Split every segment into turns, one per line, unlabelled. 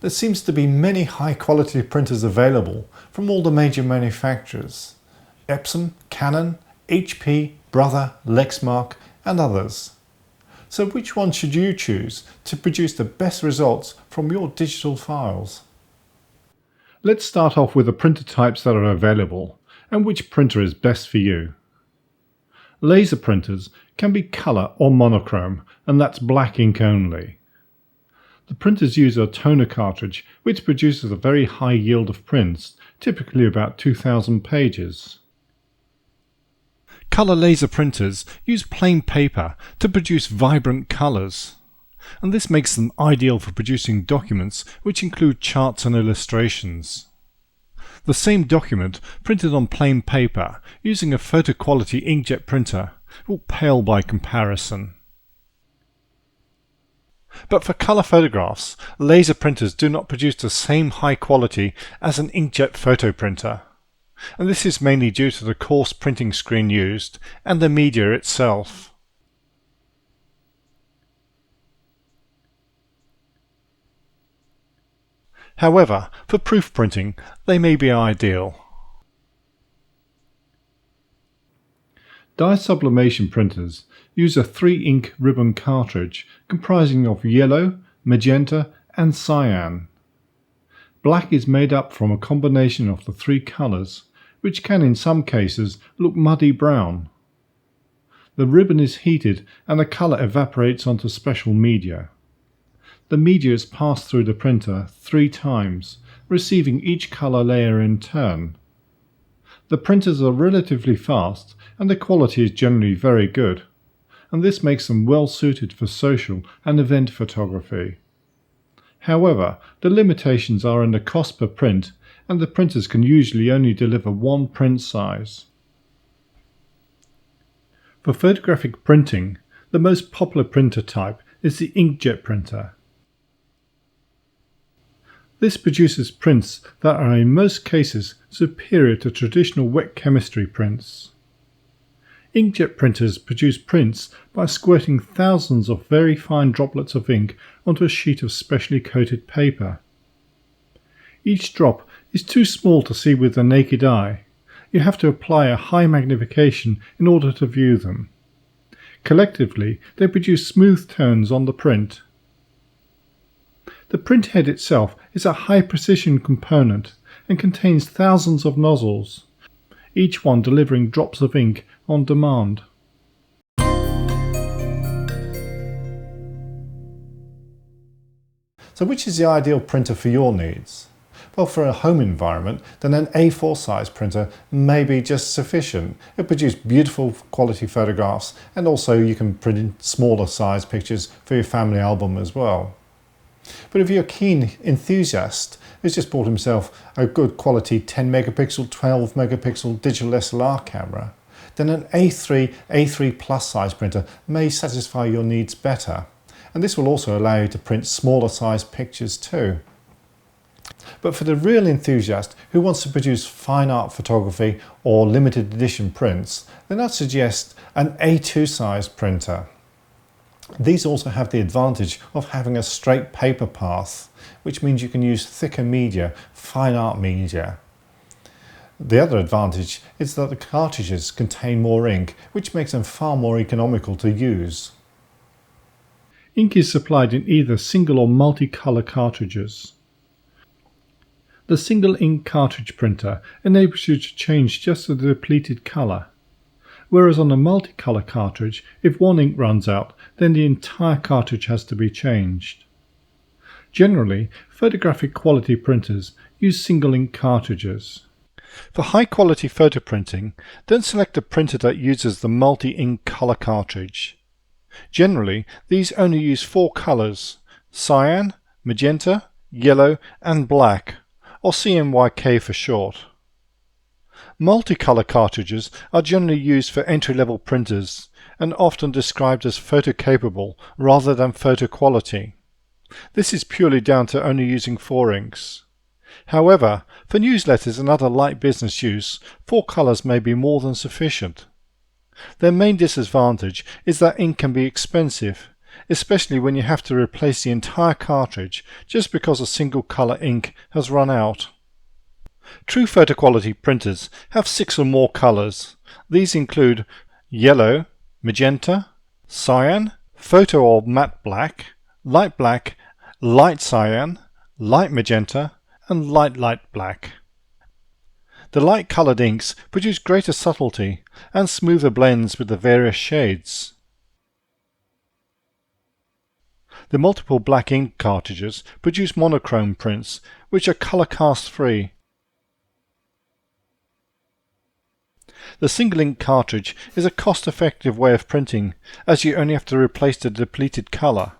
There seems to be many high quality printers available from all the major manufacturers: Epson, Canon, HP, Brother, Lexmark and others. So which one should you choose to produce the best results from your digital files? Let's start off with the printer types that are available and which printer is best for you. Laser printers can be colour or monochrome, and that's black ink only. The printers use a toner cartridge which produces a very high yield of prints, typically about 2000 pages. Colour laser printers use plain paper to produce vibrant colours, and this makes them ideal for producing documents which include charts and illustrations. The same document printed on plain paper using a photo quality inkjet printer will pale by comparison. But for colour photographs, laser printers do not produce the same high quality as an inkjet photo printer, and this is mainly due to the coarse printing screen used and the media itself. However, for proof printing, they may be ideal. Dye sublimation printers use a 3-ink ribbon cartridge comprising of yellow, magenta and cyan. Black is made up from a combination of the 3 colours, which can in some cases look muddy brown. The ribbon is heated and the colour evaporates onto special media. The media is passed through the printer 3 times, receiving each colour layer in turn. The printers are relatively fast and the quality is generally very good, and this makes them well suited for social and event photography. However, the limitations are in the cost per print, and the printers can usually only deliver 1 print size. For photographic printing, the most popular printer type is the inkjet printer. This produces prints that are in most cases superior to traditional wet chemistry prints. Inkjet printers produce prints by squirting thousands of very fine droplets of ink onto a sheet of specially coated paper. Each drop is too small to see with the naked eye. You have to apply a high magnification in order to view them. Collectively, they produce smooth tones on the print. The printhead itself is a high-precision component and contains thousands of nozzles, each one delivering drops of ink on demand. So which is the ideal printer for your needs? Well, for a home environment, then an A4 size printer may be just sufficient. It produces beautiful quality photographs, and also you can print smaller size pictures for your family album as well. But if you're a keen enthusiast who's just bought himself a good quality 10 megapixel, 12 megapixel digital SLR camera, then an A3 Plus size printer may satisfy your needs better. And this will also allow you to print smaller size pictures too. But for the real enthusiast who wants to produce fine art photography or limited edition prints, then I'd suggest an A2 size printer. These also have the advantage of having a straight paper path, which means you can use thicker media, fine art media. The other advantage is that the cartridges contain more ink, which makes them far more economical to use. Ink is supplied in either single or multi-colour cartridges. The single ink cartridge printer enables you to change just the depleted colour, whereas on a multicolour cartridge, if one ink runs out, then the entire cartridge has to be changed. Generally, photographic quality printers use single ink cartridges. For high quality photo printing, then select a printer that uses the multi-ink colour cartridge. Generally, these only use 4 colours: cyan, magenta, yellow and black, or CMYK for short. Multicolour cartridges are generally used for entry-level printers and often described as photo-capable rather than photo-quality. This is purely down to only using 4 inks. However, for newsletters and other light business use, 4 colours may be more than sufficient. Their main disadvantage is that ink can be expensive, especially when you have to replace the entire cartridge just because a single colour ink has run out. True photo quality printers have 6 or more colours. These include yellow, magenta, cyan, photo or matte black, light cyan, light magenta, and light black. The light coloured inks produce greater subtlety and smoother blends with the various shades. The multiple black ink cartridges produce monochrome prints, which are colour cast free. The single ink cartridge is a cost-effective way of printing, as you only have to replace the depleted colour.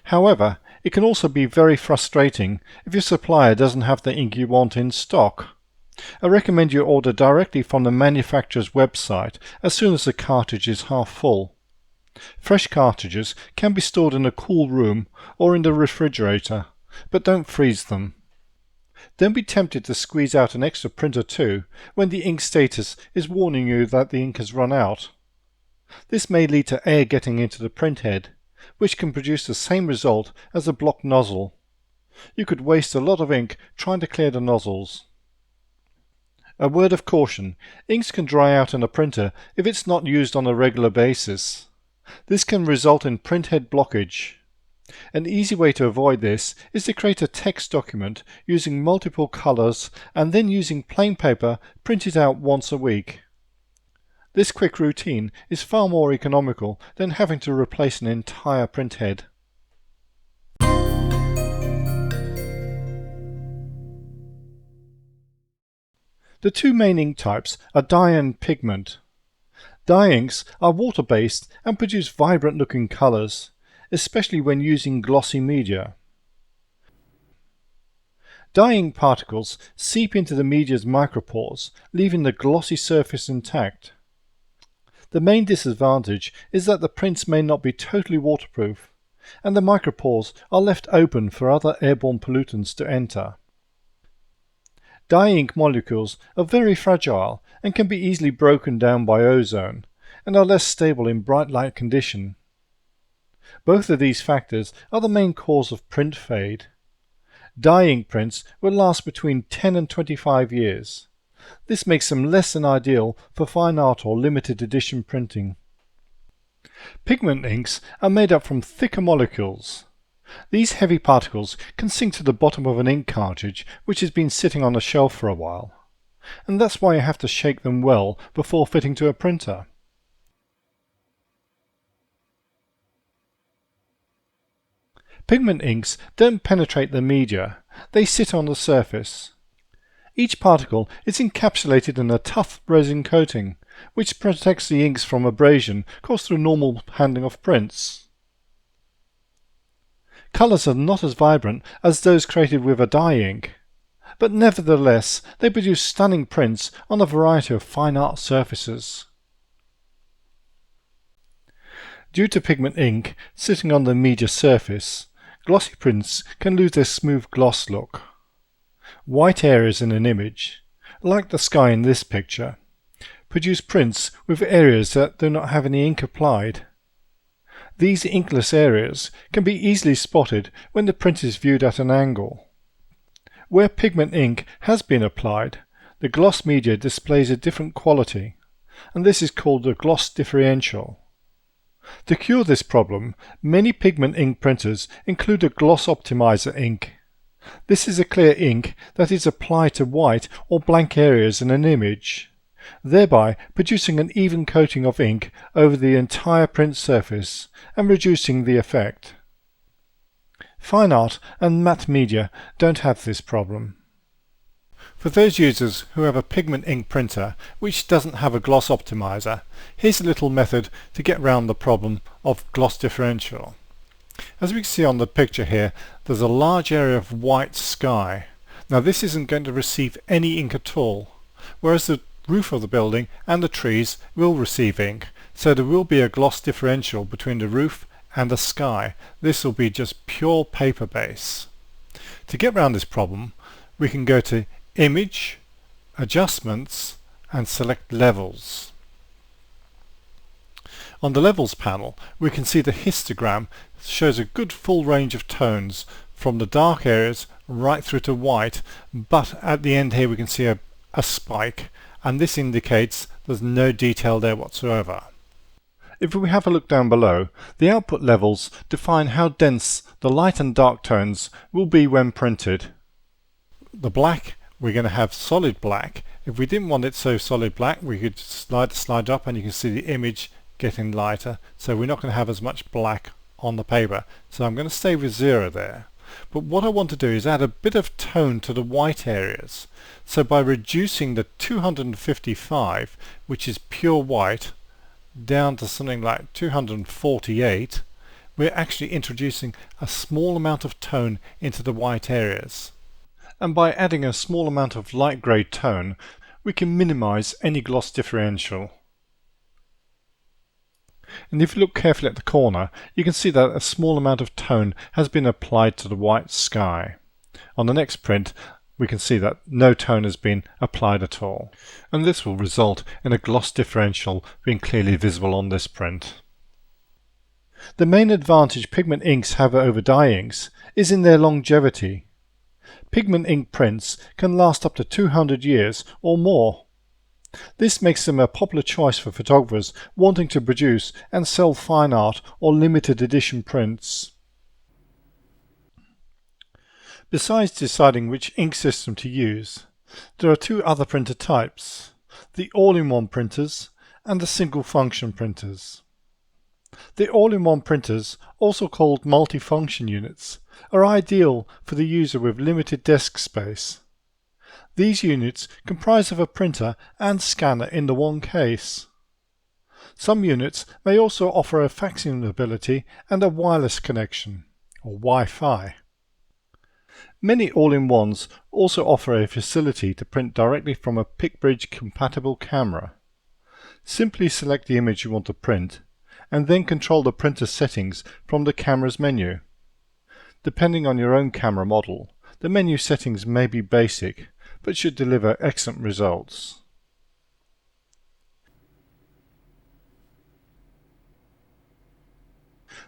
However, it can also be very frustrating if your supplier doesn't have the ink you want in stock. I recommend you order directly from the manufacturer's website as soon as the cartridge is half full. Fresh cartridges can be stored in a cool room or in the refrigerator, but don't freeze them. Don't be tempted to squeeze out an extra print or two when the ink status is warning you that the ink has run out. This may lead to air getting into the print head, which can produce the same result as a blocked nozzle. You could waste a lot of ink trying to clear the nozzles. A word of caution: inks can dry out in a printer if it's not used on a regular basis. This can result in print head blockage. An easy way to avoid this is to create a text document using multiple colours and then using plain paper print it out once a week. This quick routine is far more economical than having to replace an entire print head. The two main ink types are dye and pigment. Dye inks are water-based and produce vibrant-looking colours, especially when using glossy media. Dye ink particles seep into the media's micropores, leaving the glossy surface intact. The main disadvantage is that the prints may not be totally waterproof, and the micropores are left open for other airborne pollutants to enter. Dye ink molecules are very fragile and can be easily broken down by ozone, and are less stable in bright light condition. Both of these factors are the main cause of print fade. Dye ink prints will last between 10 and 25 years. This makes them less than ideal for fine art or limited edition printing. Pigment inks are made up from thicker molecules. These heavy particles can sink to the bottom of an ink cartridge which has been sitting on a shelf for a while, and that's why you have to shake them well before fitting to a printer. Pigment inks don't penetrate the media, they sit on the surface. Each particle is encapsulated in a tough resin coating, which protects the inks from abrasion caused through normal handling of prints. Colours are not as vibrant as those created with a dye ink, but nevertheless they produce stunning prints on a variety of fine art surfaces. Due to pigment ink sitting on the media surface, glossy prints can lose their smooth gloss look. White areas in an image, like the sky in this picture, produce prints with areas that do not have any ink applied. These inkless areas can be easily spotted when the print is viewed at an angle. Where pigment ink has been applied, the gloss media displays a different quality, and this is called a gloss differential. To cure this problem, many pigment ink printers include a gloss optimizer ink. This is a clear ink that is applied to white or blank areas in an image, thereby producing an even coating of ink over the entire print surface and reducing the effect. Fine art and matte media don't have this problem. For those users who have a pigment ink printer which doesn't have a gloss optimizer, here's a little method to get around the problem of gloss differential. As we can see on the picture here, there's a large area of white sky. Now this isn't going to receive any ink at all, whereas the roof of the building and the trees will receive ink, so there will be a gloss differential between the roof and the sky. This will be just pure paper base. To get around this problem, we can go to Image, Adjustments and select Levels. On the levels panel, we can see the histogram shows a good full range of tones from the dark areas right through to white, but at the end here we can see a spike, and this indicates there's no detail there whatsoever. If we have a look down below, the output levels define how dense the light and dark tones will be when printed. The black, we're going to have solid black. If we didn't want it so solid black, we could slide up and you can see the image getting lighter, so we're not going to have as much black on the paper. So I'm going to stay with 0 there. But what I want to do is add a bit of tone to the white areas. So by reducing the 255, which is pure white, down to something like 248, we're actually introducing a small amount of tone into the white areas. And by adding a small amount of light grey tone, we can minimize any gloss differential. And if you look carefully at the corner, you can see that a small amount of tone has been applied to the white sky. On the next print, we can see that no tone has been applied at all. And this will result in a gloss differential being clearly visible on this print. The main advantage pigment inks have over dye inks is in their longevity. Pigment ink prints can last up to 200 years or more. This makes them a popular choice for photographers wanting to produce and sell fine art or limited edition prints. Besides deciding which ink system to use, there are two other printer types, the all-in-one printers and the single-function printers. The all-in-one printers, also called multi-function units, are ideal for the user with limited desk space. These units comprise of a printer and scanner in the one case. Some units may also offer a faxing ability and a wireless connection, or Wi-Fi. Many all-in-ones also offer a facility to print directly from a PicBridge compatible camera. Simply select the image you want to print, and then control the printer settings from the camera's menu. Depending on your own camera model, the menu settings may be basic, but should deliver excellent results.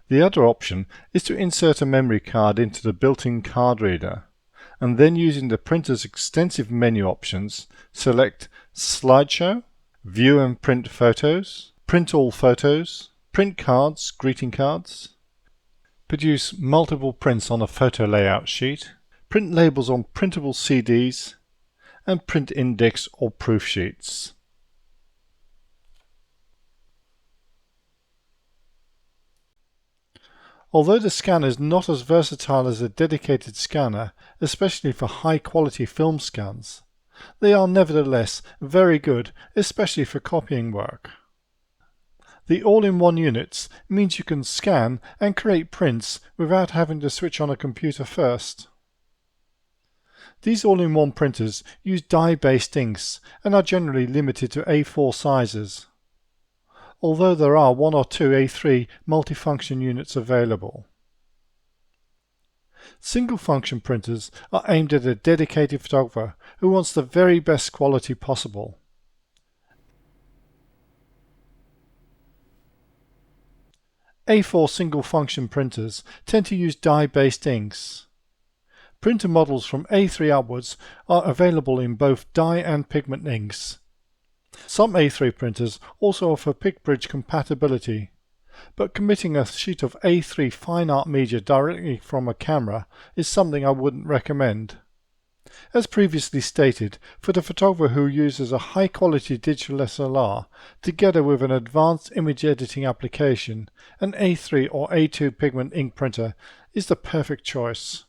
The other option is to insert a memory card into the built-in card reader, and then using the printer's extensive menu options, select Slideshow, View and Print Photos, Print All Photos, Print Cards, Greeting Cards, produce multiple prints on a photo layout sheet, print labels on printable CDs, and print index or proof sheets. Although the scanner is not as versatile as a dedicated scanner, especially for high-quality film scans, they are nevertheless very good, especially for copying work. The all-in-one units means you can scan and create prints without having to switch on a computer first. These all-in-one printers use dye-based inks and are generally limited to A4 sizes, although there are one or two A3 multifunction units available. Single-function printers are aimed at a dedicated photographer who wants the very best quality possible. A4 single-function printers tend to use dye-based inks. Printer models from A3 upwards are available in both dye and pigment inks. Some A3 printers also offer PicBridge compatibility, but committing a sheet of A3 fine art media directly from a camera is something I wouldn't recommend. As previously stated, for the photographer who uses a high-quality digital SLR together with an advanced image editing application, an A3 or A2 pigment ink printer is the perfect choice.